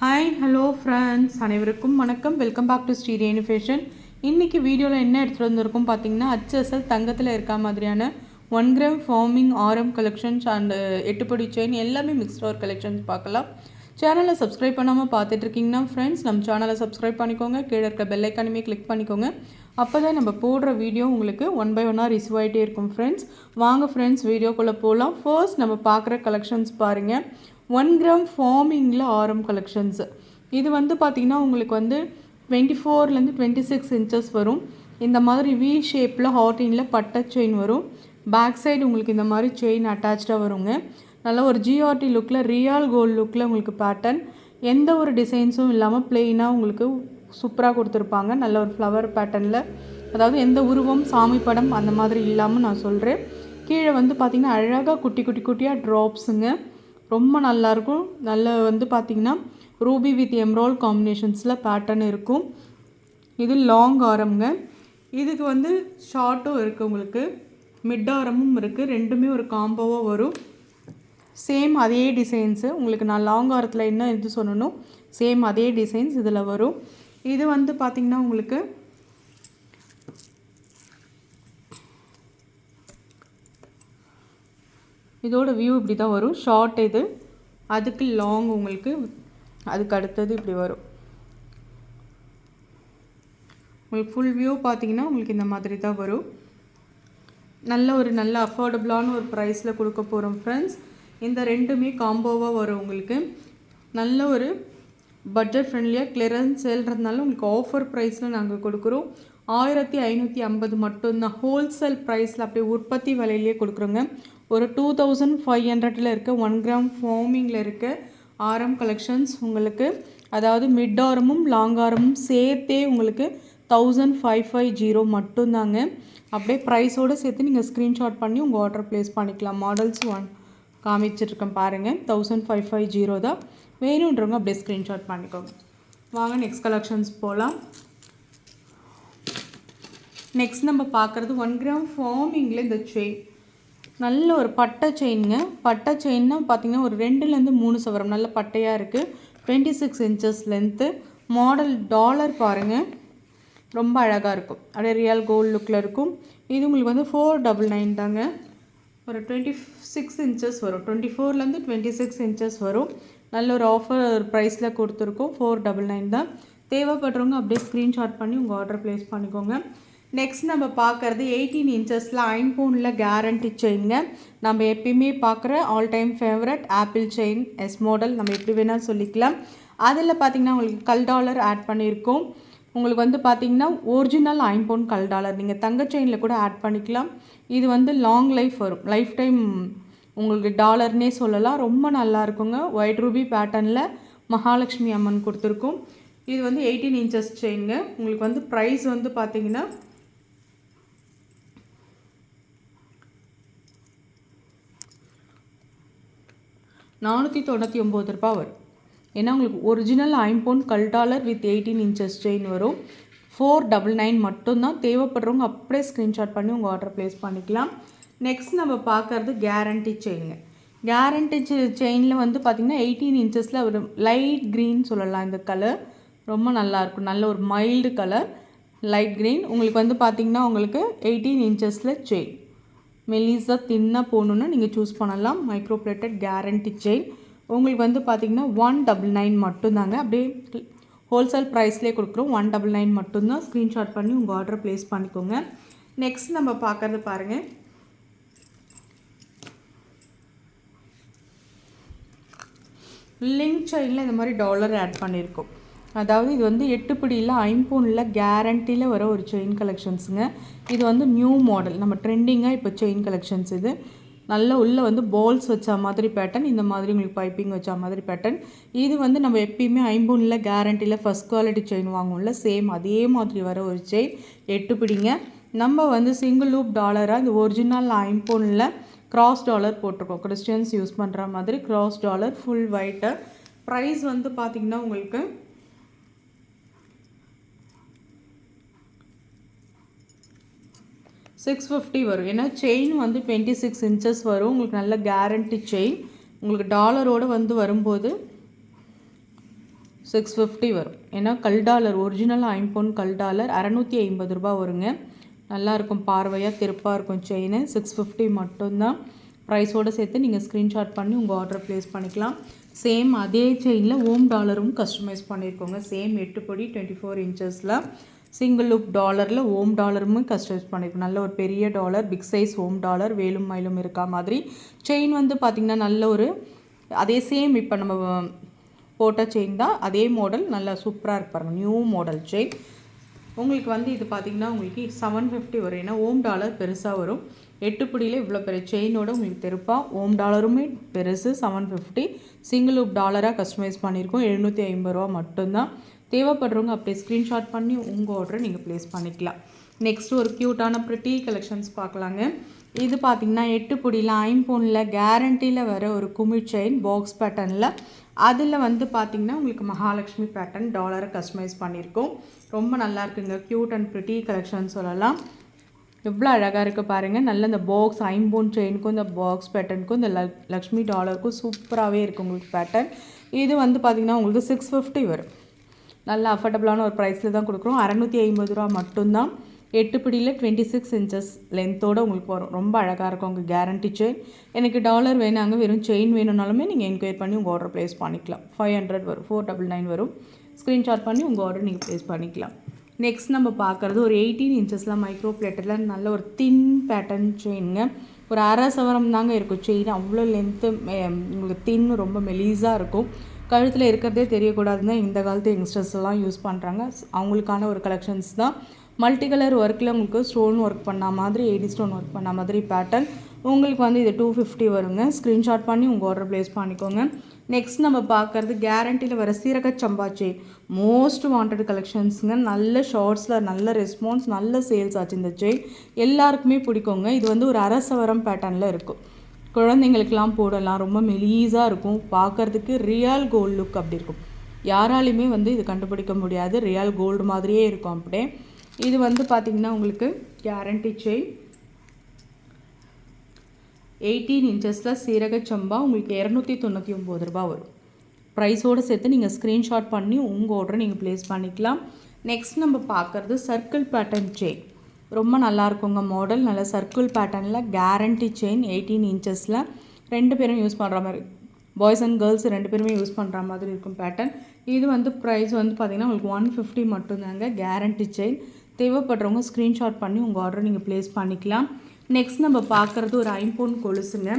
Hi hello friends, அனைவருக்கும் வணக்கம். Welcome back to Srirenu fashion. இன்றைக்கி வீடியோவில் என்ன எடுத்துகிட்டு வந்திருக்கோம் பார்த்தீங்கன்னா, HSL தங்கத்தில் இருக்க மாதிரியான 1 கிராம் ஃபார்மிங் ஆரம் கலெக்ஷன்ஸ் அண்டு எட்டுப்படி செயின் எல்லாமே மிக்ஸ்ட் ஒரு கலெக்ஷன்ஸ் பார்க்கலாம். சேனலை சப்ஸ்கிரைப் பண்ணாமல் பார்த்துட்ருக்கீங்கன்னா ஃப்ரெண்ட்ஸ், நம்ம சேனலை சப்ஸ்கிரைப் பண்ணிக்கோங்க. கீழே இருக்க பெல் ஐக்கானுமே கிளிக் பண்ணிக்கோங்க. அப்போ தான் நம்ம போடுற வீடியோ உங்களுக்கு ஒன் பை ஒன்னாக ரிசீவ் ஆகிட்டே இருக்கும் ஃப்ரெண்ட்ஸ். வாங்க ஃப்ரெண்ட்ஸ், வீடியோக்குள்ளே போகலாம். ஃபர்ஸ்ட் நம்ம பார்க்குற கலெக்ஷன்ஸ் பாருங்கள். 1 கிராம் ஃபார்மிங்கில் ஆரம் கலெக்ஷன்ஸ். இது வந்து பார்த்திங்கன்னா உங்களுக்கு வந்து 24லேருந்து 26 இன்ச்சஸ் வரும். இந்த மாதிரி வி ஷேப்பில் ஹார்டினில் பட்டை செயின் வரும். பேக் சைடு உங்களுக்கு இந்த மாதிரி செயின் அட்டாச்சாக வருங்க. நல்ல ஒரு ஜிஆர்டி லுக்கில், ரியல் கோல்டு லுக்கில் உங்களுக்கு பேட்டர்ன், எந்த ஒரு டிசைன்ஸும் இல்லாமல் பிளெயினாக உங்களுக்கு சூப்பராக கொடுத்துருப்பாங்க. நல்ல ஒரு ஃப்ளவர் பேட்டர்னில், அதாவது எந்த உருவம் சாமி படம் அந்த மாதிரி இல்லாமல் நான் சொல்கிறேன். கீழே வந்து பார்த்திங்கன்னா அழகாக குட்டி குட்டி குட்டியாக ட்ராப்ஸுங்க, ரொம்ப நல்லாயிருக்கும். நல்ல வந்து பார்த்திங்கன்னா ரூபி வித் எம்ரால் காம்பினேஷன்ஸில் பேட்டர்ன் இருக்கும். இது லாங் ஆரம்ங்க. இதுக்கு வந்து ஷார்ட்டும் இருக்குது, உங்களுக்கு மிட் ஆரமும் இருக்குது. ரெண்டுமே ஒரு காம்போவாக வரும். சேம் அதே டிசைன்ஸு உங்களுக்கு நான் லாங் ஆரத்தில் என்ன இது சொல்லணும், சேம் அதே டிசைன்ஸ் இதில் வரும். இது வந்து பார்த்திங்கன்னா உங்களுக்கு இதோட வியூ இப்படி தான் வரும். ஷார்ட் இது, அதுக்கு லாங் உங்களுக்கு அதுக்கு அடுத்தது இப்படி வரும். உங்களுக்கு ஃபுல் வியூ பார்த்திங்கன்னா உங்களுக்கு இந்த மாதிரி தான் வரும். நல்ல அஃபோர்டபுளான ஒரு ப்ரைஸில் கொடுக்க போகிறோம் ஃப்ரெண்ட்ஸ். இந்த ரெண்டுமே காம்போவாக வரும். உங்களுக்கு நல்ல ஒரு பட்ஜெட் ஃப்ரெண்ட்லியாக கிளியரன்ஸ் சேல்றதுனால உங்களுக்கு ஆஃபர் ப்ரைஸில் நாங்கள் கொடுக்குறோம். 1550 மட்டும்தான் ஹோல்சேல் ப்ரைஸில், அப்படியே உற்பத்தி விலையிலேயே கொடுக்குறோங்க. ஒரு 2500 இருக்க 1 கிராம் ஃபார்மிங்கில் இருக்க ஆரம் கலெக்ஷன்ஸ் உங்களுக்கு, அதாவது மிட் ஆரமும் லாங் ஆரமும் சேர்த்தே உங்களுக்கு 1550 மட்டும்தாங்க. அப்படியே ப்ரைஸோடு சேர்த்து நீங்கள் ஸ்க்ரீன்ஷாட் பண்ணி உங்கள் ஆர்டர் ப்ளேஸ் பண்ணிக்கலாம். மாடல்ஸ் 1 காமிச்சிட்ருக்கேன் பாருங்கள். 1550 தான். வேணுன்றவங்க அப்படியே ஸ்க்ரீன்ஷாட் பண்ணிக்கோங்க. வாங்க நெக்ஸ்ட் கலெக்ஷன்ஸ் போகலாம். நெக்ஸ்ட் நம்ம பார்க்குறது 1 கிராம் ஃபார்மிங்கில் இந்த செயின், நல்ல ஒரு பட்டை செயினுங்க. பட்டை செயின்னா பார்த்திங்கன்னா ஒரு 2லேருந்து 3 சவரம், நல்ல பட்டையாக இருக்குது. 26 இன்ச்சஸ் லென்த்து. மாடல் டாலர் பாருங்கள், ரொம்ப அழகாக இருக்கும். அப்படியே ரியல் கோல்டு லுக்கில் இருக்கும். இது உங்களுக்கு வந்து 499 தாங்க. ஒரு 26 இன்ச்சஸ் வரும். 24லேருந்து 26 இன்ச்சஸ் வரும். நல்ல ஒரு ஆஃபர் ப்ரைஸில் கொடுத்துருக்கோம். 499 தான். தேவைப்படுறவங்க அப்படியே ஸ்க்ரீன்ஷாட் பண்ணி உங்கள் ஆர்டர் ப்ளேஸ் பண்ணிக்கோங்க. நெக்ஸ்ட் நம்ம பார்க்குறது 18 இன்ச்சஸில் ஐம்பவுனில் கேரண்டி செயினுங்க. நம்ம எப்பயுமே பார்க்குற all time favourite apple chain S model, நம்ம எப்படி வேணால் சொல்லிக்கலாம். அதில் பார்த்திங்கன்னா உங்களுக்கு கல் டாலர் ஆட் பண்ணியிருக்கோம். உங்களுக்கு வந்து பார்த்திங்கன்னா ஒரிஜினல் ஐம்பவுன் கல் டாலர் நீங்கள் தங்க செயினில் கூட ஆட் பண்ணிக்கலாம். இது வந்து லாங் லைஃப் வரும், லைஃப் டைம் உங்களுக்கு டாலர்னே சொல்லலாம். ரொம்ப நல்லா இருக்குங்க. ஒயிட் ரூபி பேட்டர்னில் மகாலட்சுமி அம்மன் கொடுத்துருக்கோம். இது வந்து 18 இன்ச்சஸ் செயினுங்க. உங்களுக்கு வந்து ப்ரைஸ் வந்து பார்த்திங்கன்னா 499 ரூபா வரும். ஏன்னா உங்களுக்கு ஒரிஜினல் ஐம்பவுன் கல் டாலர் வித் 18 இன்ச்சஸ் செயின் வரும். 499 மட்டும்தான். தேவைப்படுறவங்க அப்படியே ஸ்க்ரீன்ஷாட் பண்ணி உங்கள் ஆர்டர் ப்ளேஸ் பண்ணிக்கலாம். நெக்ஸ்ட் நம்ம பார்க்குறது கேரண்டி செயினுங்க. கேரண்டி செயினில் வந்து பார்த்திங்கன்னா 18 இன்ச்சஸில் ஒரு லைட் க்ரீன் சொல்லலாம். இந்த கலர் ரொம்ப நல்லாயிருக்கும். நல்ல ஒரு மைல்டு கலர் லைட் க்ரீன். உங்களுக்கு வந்து பார்த்திங்கன்னா உங்களுக்கு 18 இன்ச்சஸில் செயின் மெலிஸாக தின்னாக போகணுன்னா நீங்கள் சூஸ் பண்ணலாம். மைக்ரோ பிளேட்டட் கேரண்டி செயின் உங்களுக்கு வந்து பார்த்திங்கன்னா 199 மட்டும்தாங்க. அப்படியே ஹோல்சேல் ப்ரைஸ்லேயே கொடுக்குறோம். 199 மட்டும்தான். ஸ்க்ரீன்ஷாட் பண்ணி உங்கள் ஆர்டர் ப்ளேஸ் பண்ணிக்கோங்க. நெக்ஸ்ட் நம்ம பார்க்குறது பாருங்கள். லிங்க் செயினில் இந்த மாதிரி டாலர் ஆட் பண்ணியிருக்கோம். அதாவது இது வந்து 8 பிடியில் ஐம்பவுனில் கேரண்டியில் வர ஒரு செயின் கலெக்ஷன்ஸுங்க. இது வந்து நியூ மாடல், நம்ம ட்ரெண்டிங்காக இப்போ செயின் கலெக்ஷன்ஸ். இது நல்ல உள்ளே வந்து பால்ஸ் வச்ச மாதிரி பேட்டர்ன், இந்த மாதிரி உங்களுக்கு பைப்பிங் வச்ச மாதிரி பேட்டர்ன். இது வந்து நம்ம எப்பயுமே ஐம்பவுனில் கேரண்டியில் ஃபஸ்ட் குவாலிட்டி செயின் வாங்குவோம்ல, சேம் அதே மாதிரி வர ஒரு செயின் 8 பிடிங்க. நம்ம வந்து சிங்கிள் லூப் டாலராக இந்த ஒரிஜினல் ஐம்பவுனில் கிராஸ் டாலர் போட்டிருக்கோம். கிறிஸ்டியன்ஸ் யூஸ் பண்ணுற மாதிரி cross dollar full white. Price வந்து பார்த்திங்கன்னா உங்களுக்கு 650 வரும். ஏன்னா செயின் வந்து 26 இன்ச்சஸ் வரும். உங்களுக்கு நல்ல கேரண்டி செயின். உங்களுக்கு டாலரோடு வந்து வரும்போது 650 வரும். ஏன்னா கல் டாலர் ஒரிஜினல் ஐம்பொன் கல் டாலர் 650 ரூபா வருங்க. நல்லாயிருக்கும், பார்வையாக திருப்பாக இருக்கும் செயின். 650 மட்டும்தான். ப்ரைஸோடு சேர்த்து நீங்கள் ஸ்க்ரீன்ஷாட் பண்ணி உங்கள் ஆர்டர் ப்ளேஸ் பண்ணிக்கலாம். சேம் அதே செயினில் ஓம் டாலரும் கஸ்டமைஸ் பண்ணியிருக்கோங்க. சேம் 8 படி 24 இன்ச்சஸில் சிங்கிள் லூப் டாலரில் ஓம் டாலருமே கஸ்டமைஸ் பண்ணியிருக்கோம். நல்ல ஒரு பெரிய டாலர், பிக் சைஸ் ஓம் டாலர், வேலும் மயிலும் இருக்கா மாதிரி. செயின் வந்து பார்த்திங்கன்னா நல்ல ஒரு அதே சேம் இப்போ நம்ம போட்ட செயின் தான், அதே மாடல், நல்லா சூப்பராக இருக்கு பாருங்கள். நியூ மாடல் செயின் உங்களுக்கு வந்து இது பார்த்திங்கன்னா உங்களுக்கு 750 வரும். ஏன்னா ஓம் டாலர் பெருசாக வரும். 8 பிடியில் இவ்வளோ பெரிய செயினோட உங்களுக்கு திருப்பா. ஓம் டாலருமே பெருசு 750. சிங்கிள் லூப் டாலராக கஸ்டமைஸ் பண்ணியிருக்கோம். 750 ரூபா மட்டும்தான். தேவைப்படுறவங்க அப்படியே ஸ்க்ரீன்ஷாட் பண்ணி உங்கள் ஆர்டரை நீங்கள் ப்ளேஸ் பண்ணிக்கலாம். நெக்ஸ்ட்டு ஒரு க்யூட்டான ப்ரிட்டி கலெக்ஷன்ஸ் பார்க்கலாங்க. இது பார்த்திங்கன்னா 8 பிடியில் ஐம்பொனில் கேரண்டியில் வர ஒரு குமிழ் செயின் பாக்ஸ் பேட்டர்னில். அதில் வந்து பார்த்திங்கன்னா உங்களுக்கு மகாலட்சுமி பேட்டர்ன் டாலரை கஸ்டமைஸ் பண்ணியிருக்கோம். ரொம்ப நல்லா இருக்குங்க. க்யூட் அண்ட் ப்ரிட்டி கலெக்ஷன் சொல்லலாம். எவ்வளோ அழகாக இருக்குது பாருங்கள். நல்ல இந்த பாக்ஸ் ஐம்பொன் செயினுக்கும் இந்த பாக்ஸ் பேட்டர்னுக்கும் இந்த லக்ஷ்மி டாலருக்கும் சூப்பராகவே இருக்குது உங்களுக்கு பேட்டர்ன். இது வந்து பார்த்திங்கன்னா உங்களுக்கு 650 வரும். நல்ல அஃபோர்டபுளான ஒரு ப்ரைஸில் தான் கொடுக்குறோம். 650 ரூபா மட்டும்தான். 8 பிடியில் 26 இன்ச்சஸ் லென்த்தோடு உங்களுக்கு வரும். ரொம்ப அழகாக இருக்கும் உங்கள் கேரண்டி செயின். எனக்கு டாலர் வேணாங்க, வெறும் செயின் வேணும்னாலுமே நீங்கள் என்கொயரி பண்ணி உங்கள் ஆர்டர் ப்ளேஸ் பண்ணிக்கலாம். 500 வரும், 499 வரும். ஸ்க்ரீன்ஷாட் பண்ணி உங்கள் ஆர்டர் நீங்கள் ப்ளேஸ் பண்ணிக்கலாம். நெக்ஸ்ட் நம்ம பார்க்குறது ஒரு 18 இன்ச்சஸில் மைக்ரோ பிளேட்டரில் நல்ல ஒரு தின் பேட்டர்ன் செயினுங்க. ஒரு அரை சவரம் தாங்க இருக்கும் செயின். அவ்வளோ லென்த்து உங்களுக்கு தின்னு ரொம்ப மெலீஸாக இருக்கும். கழுத்தில் இருக்கிறதே தெரியக்கூடாதுன்னு இந்த காலத்து யங்ஸ்டர்ஸ் எல்லாம் யூஸ் பண்ணுறாங்க. அவங்களுக்கான ஒரு கலெக்ஷன்ஸ் தான். மல்டி கலர் ஒர்க்கில் உங்களுக்கு ஸ்டோன் ஒர்க் பண்ண மாதிரி, 80 ஸ்டோன் ஒர்க் பண்ண மாதிரி பேட்டர்ன். உங்களுக்கு வந்து இது 250 வருங்க. ஸ்க்ரீன்ஷாட் பண்ணி உங்கள் ஆர்டர் ப்ளேஸ் பண்ணிக்கோங்க. நெக்ஸ்ட் நம்ம பார்க்குறது கேரண்டியில் வர சீரக சம்பா செயின். Most wanted கலெக்ஷன்ஸுங்க. நல்ல ஷார்ட்ஸில் நல்ல ரெஸ்பான்ஸ், நல்ல சேல்ஸ் ஆச்சு இந்த செயின். எல்லாருக்குமே பிடிக்குங்க. இது வந்து ஒரு அரை சவரம் பேட்டர்னில் இருக்கும். குழந்தைங்களுக்கெல்லாம் போடலாம். ரொம்ப மெலீஸாக இருக்கும். பார்க்குறதுக்கு ரியல் கோல்டு லுக் அப்படி இருக்கும். யாராலையுமே வந்து இது கண்டுபிடிக்க முடியாது. ரியல் கோல்டு மாதிரியே இருக்கும் அப்படியே. இது வந்து பார்த்திங்கன்னா உங்களுக்கு கேரண்டி செயின். 18 இன்ச்சஸில் சீரக சம்பா உங்களுக்கு 299 ரூபா வரும். ப்ரைஸோடு சேர்த்து நீங்கள் ஸ்க்ரீன்ஷாட் பண்ணி உங்கள் ஆர்டரை நீங்கள் ப்ளேஸ் பண்ணிக்கலாம். நெக்ஸ்ட் நம்ம பார்க்குறது சர்க்கிள் பேட்டர்ன் செயின். ரொம்ப நல்லாயிருக்குங்க மாடல். நல்ல சர்க்கிள் பேட்டர்னில் கேரண்டி செயின் 18 இன்ச்சஸில். 2 பேரும் யூஸ் பண்ணுற மாதிரி, பாய்ஸ் அண்ட் கேர்ள்ஸ் 2 பேருமே யூஸ் பண்ணுற மாதிரி இருக்கும் பேட்டர்ன். இது வந்து ப்ரைஸ் வந்து பார்த்திங்கன்னா உங்களுக்கு 150 மட்டும்தாங்க. Guarantee chain. தேவைப்படுறவங்க ஸ்க்ரீன்ஷாட் பண்ணி உங்கள் ஆர்டரை நீங்கள் ப்ளேஸ் பண்ணிக்கலாம். நெக்ஸ்ட் நம்ம பார்க்குறது ஒரு ஐம்பொன் கொலுசுங்க.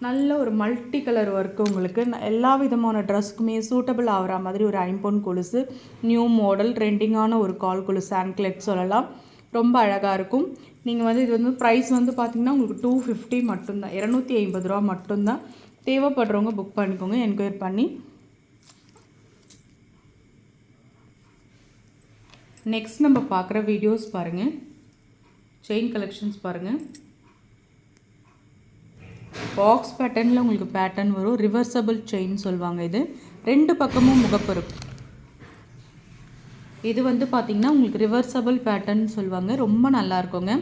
நல்ல ஒரு மல்டி கலர் ஒர்க்கு. உங்களுக்கு எல்லா விதமான ட்ரெஸ்க்குமே சூட்டபிள் ஆகிற மாதிரி ஒரு ஐம்பொன் கொலுசு. நியூ மாடல், ட்ரெண்டிங்கான ஒரு கால் கொலுசு, ஆன்க்லெட் சொல்லலாம். ரொம்ப அழகாக இருக்கும். நீங்கள் வந்து இது வந்து ப்ரைஸ் வந்து பார்த்திங்கன்னா உங்களுக்கு 250 மட்டும்தான். 250 ரூபா மட்டும்தான். தேவைப்படுறவங்க புக் பண்ணிக்கோங்க என்கொயரி பண்ணி. நெக்ஸ்ட் நம்ம பார்க்குற வீடியோஸ் பாருங்கள். செயின் கலெக்ஷன்ஸ் பாருங்கள். பாக்ஸ் பேட்டர்னில் உங்களுக்கு பேட்டர்ன் வரும். ரிவர்சபிள் செயின் சொல்லுவாங்க. இது 2 பக்கமும் முகப்பு இருக்கும். இது வந்து பார்த்திங்கன்னா உங்களுக்கு ரிவர்சபிள் பேட்டர்ன் சொல்லுவாங்க. ரொம்ப நல்லா இருக்குங்க.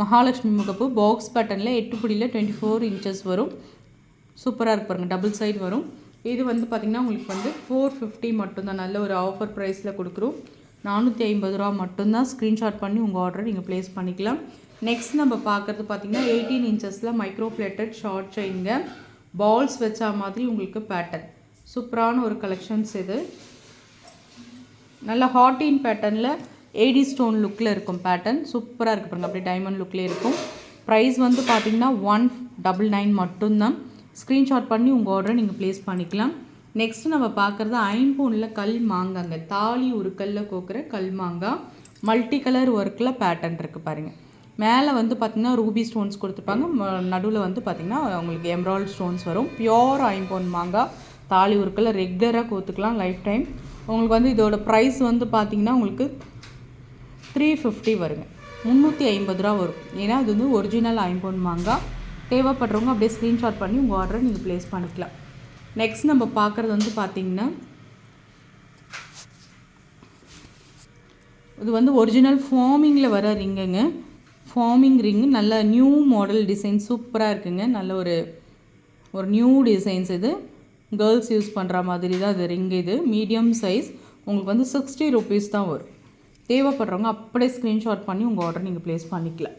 மகாலட்சுமி முகப்பு பாக்ஸ் பேட்டர்னில் 8 பிடியில் 24 இன்ச்சஸ் வரும். சூப்பராக இருக்கு பாருங்கள். டபுள் சைடு வரும். இது வந்து பார்த்திங்கன்னா உங்களுக்கு வந்து 450 மட்டும்தான். நல்ல ஒரு ஆஃபர் ப்ரைஸில் கொடுக்குறோம். 450 ரூபா மட்டும்தான். ஸ்க்ரீன்ஷாட் பண்ணி உங்கள் ஆர்டரை நீங்கள் ப்ளேஸ் பண்ணிக்கலாம். நெக்ஸ்ட் நம்ம பார்க்குறது பார்த்திங்கன்னா 18 இன்ச்சஸில் மைக்ரோ பிளேட்டட் ஷார்ட் செயின்ங்க. பால்ஸ் வச்சா மாதிரி உங்களுக்கு பேட்டர்ன். சூப்பரான ஒரு கலெக்ஷன்ஸ் இது. நல்ல ஹாட்டின் பேட்டர்னில் 80 ஸ்டோன் லுக்கில் இருக்கும் பேட்டர்ன். சூப்பராக இருக்குது பாருங்கள். அப்படியே டைமண்ட் லுக்கில் இருக்கும். ப்ரைஸ் வந்து பார்த்திங்கன்னா 199 மட்டும்தான். ஸ்க்ரீன்ஷாட் பண்ணி உங்கள் ஆர்டரை நீங்கள் ப்ளேஸ் பண்ணிக்கலாம். நெக்ஸ்ட்டு நம்ம பார்க்குறது ஐம்பொனில் கல் மாங்காங்க. தாலி ஒரு கல்லில் கோக்குற கல் மாங்காய். மல்டி கலர் ஒர்க்கில் பேட்டர்ன் இருக்குது பாருங்கள். மேலே வந்து பார்த்திங்கன்னா ரூபி ஸ்டோன்ஸ் கொடுத்துருப்பாங்க. நடுவில் வந்து பார்த்திங்கன்னா உங்களுக்கு எம்ராய்டு ஸ்டோன்ஸ் வரும். பியோர் ஐம்பொன் மாங்காய். தாலி ஒரு கல்லில் ரெகுலராக கோத்துக்கலாம் லைஃப் டைம். உங்களுக்கு வந்து இதோட ப்ரைஸ் வந்து பார்த்திங்கன்னா உங்களுக்கு 350 வருங்க. 350 ரூபா வரும். ஏன்னா அது வந்து ஒரிஜினல் ஐம்பொன் மாங்காய். தேவைப்படுறவங்க அப்படியே ஸ்க்ரீன்ஷாட் பண்ணி உங்கள் ஆர்டரை நீங்கள் ப்ளேஸ் பண்ணிக்கலாம். நெக்ஸ்ட் நம்ம பார்க்குறது வந்து பார்த்திங்கன்னா இது வந்து ஒரிஜினல் ஃபார்மிங்கில் வர ரிங்குங்க. Forming ring. நல்ல நியூ மாடல் டிசைன். சூப்பராக இருக்குங்க. நல்ல ஒரு நியூ டிசைன்ஸ் இது. கேர்ள்ஸ் யூஸ் பண்ணுற மாதிரி தான் இது ரிங். இது மீடியம் சைஸ், உங்களுக்கு வந்து 60 rupees தான் வரும். தேவைப்படுறவங்க அப்படியே ஸ்க்ரீன்ஷாட் பண்ணி உங்கள் ஆர்டர் நீங்கள் ப்ளேஸ் பண்ணிக்கலாம்.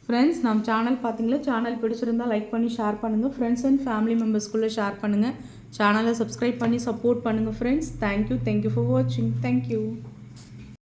ஃப்ரெண்ட்ஸ், நம்ம சேனல் பார்த்தீங்களா, சேனல் பிடிச்சிருந்தால் லைக் பண்ணி ஷேர் பண்ணுங்கள். ஃப்ரெண்ட்ஸ் அண்ட் ஃபேமிலி மெம்பர்ஸ்குள்ளே ஷேர் பண்ணுங்கள். சேனலை சப்ஸ்கிரைப் பண்ணி சப்போர்ட் பண்ணுங்கள் ஃப்ரெண்ட்ஸ். தேங்க்யூ ஃபார் வாட்சிங். தேங்க்யூ.